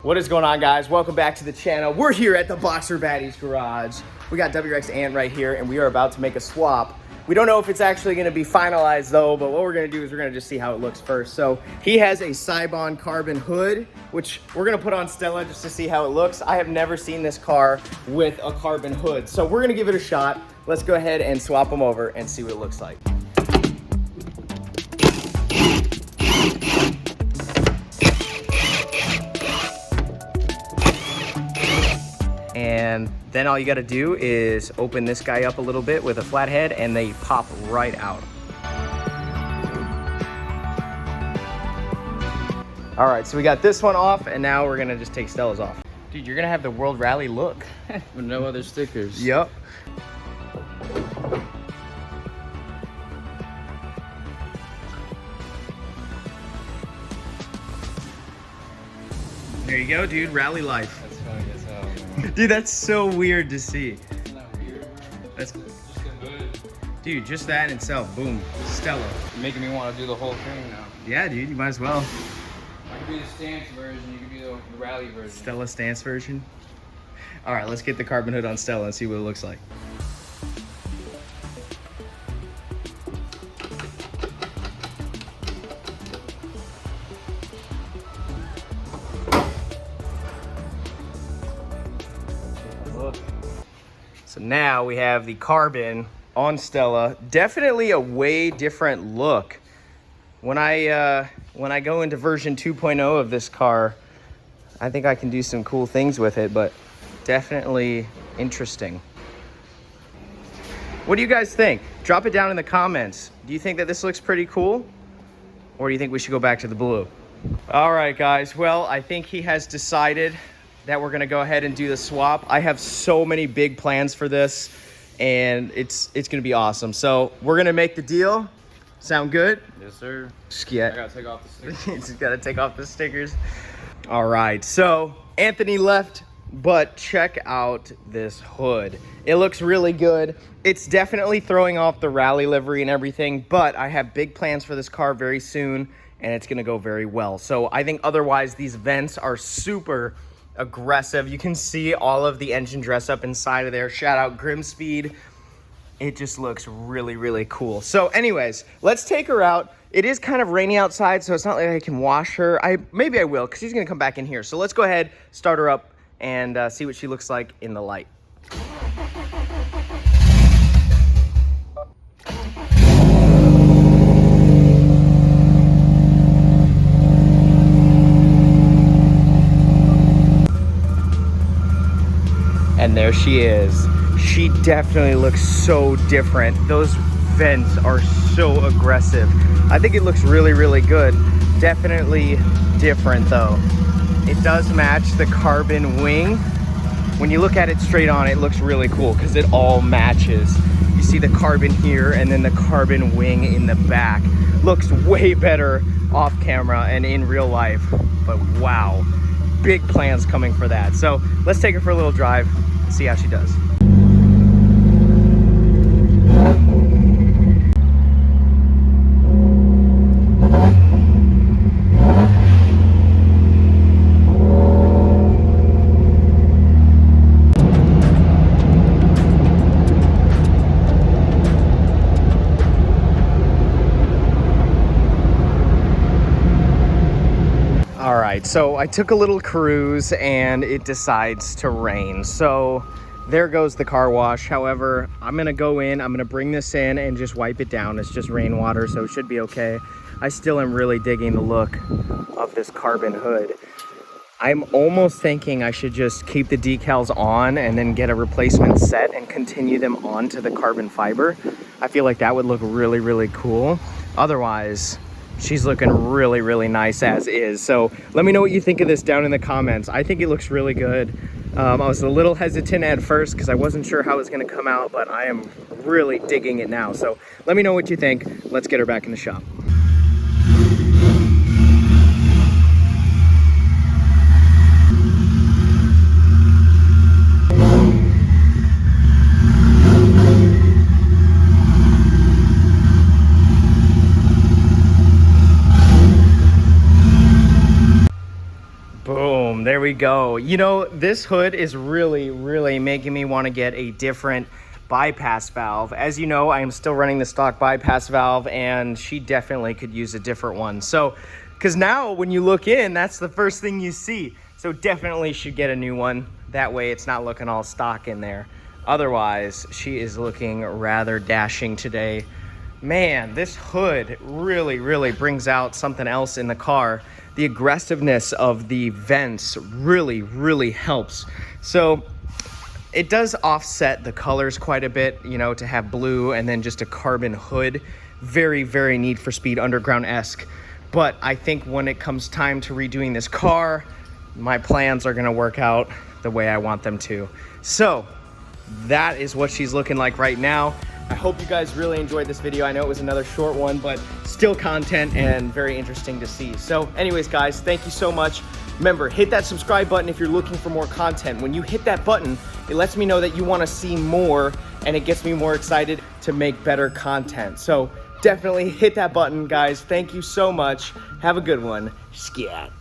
What is going on, guys? Welcome back to the channel. We're here at the BoxerBaddies garage. We got WX Ant right here, and we are about to make a swap. We don't know if it's actually going to be finalized though, but what we're going to do is we're going to just see how it looks first. So he has a seibon carbon hood, which we're going to put on Stella just to see how it looks. I have never seen this car with a carbon hood, so we're going to give it a shot. Let's go ahead and swap them over and see what it looks like. And then all you got to do is open this guy up a little bit with a flathead and they pop right out. All right, so we got this one off and now we're gonna just take Stella's off. Dude, you're gonna have the World Rally look. With no other stickers. Yep. There you go, dude, rally life. That's funny as hell, man. Dude, that's so weird to see. Isn't that weird? That's, Just a hood. dude, just that in itself, boom, Stella. You're making me want to do the whole thing now. Yeah, dude, you might as well. I could be the stance version, you could be the rally version. Stella stance version. All right, let's get the carbon hood on Stella and see what it looks like. So now we have the carbon on Stella. Definitely a way different look. When I go into version 2.0 of this car, I think I can do some cool things with it, but definitely interesting. What do you guys think? Drop it down in the comments. Do you think that this looks pretty cool? Or do you think we should go back to the blue? All right, guys. Well, I think he has decided that we're gonna go ahead and do the swap. I have so many big plans for this and it's gonna be awesome. So we're gonna make the deal. Sound good? Yes, sir. Yeah. I gotta take off the stickers. He's gotta take off the stickers. All right, so Anthony left, but check out this hood. It looks really good. It's definitely throwing off the rally livery and everything, but I have big plans for this car very soon and it's gonna go very well. So I think otherwise these vents are super aggressive. You can see all of the engine dress up inside of there. Shout out Grimspeed. It just looks really, really cool. So anyways, let's take her out. It is kind of rainy outside, so it's not like I can wash her. Maybe I will, because he's gonna come back in here. So let's go ahead, start her up, and see what she looks like in the light. And there she is. She definitely looks so different. Those vents are so aggressive. I think it looks really, really good. Definitely different though. It does match the carbon wing. When you look at it straight on, it looks really cool because it all matches. You see the carbon here and then the carbon wing in the back. Looks way better off camera and in real life, but wow. Big plans coming for that. So let's take her for a little drive and see how she does. All right, so I took a little cruise and it decides to rain. So there goes the car wash. However, I'm gonna go in, I'm gonna bring this in and just wipe it down. It's just rainwater, so it should be okay. I still am really digging the look of this carbon hood. I'm almost thinking I should just keep the decals on and then get a replacement set and continue them onto the carbon fiber. I feel like that would look really, really cool. Otherwise, she's looking really, really nice as is. So let me know what you think of this down in the comments. I think it looks really good. I was a little hesitant at first because I wasn't sure how it was gonna come out, but I am really digging it now. So let me know what you think. Let's get her back in the shop. we go. You know, this hood is really making me want to get a different bypass valve. As you know, I am still running the stock bypass valve, and she definitely could use a different one. So, because now when you look in, that's the first thing you see. So definitely should get a new one. That way it's not looking all stock in there. Otherwise, she is looking rather dashing today. Man, this hood really brings out something else in the car. The aggressiveness of the vents really helps. So it does offset the colors quite a bit, you know, to have blue and then just a carbon hood. Very Need for Speed Underground-esque. But I think when it comes time to redoing this car, my plans are gonna work out the way I want them to. So that is what she's looking like right now. I hope you guys really enjoyed this video. I know it was another short one, but still content and very interesting to see. So anyways, guys, thank you so much. Remember, hit that subscribe button if you're looking for more content. When you hit that button, it lets me know that you want to see more, and it gets me more excited to make better content. So definitely hit that button, guys. Thank you so much. Have a good one. Scat.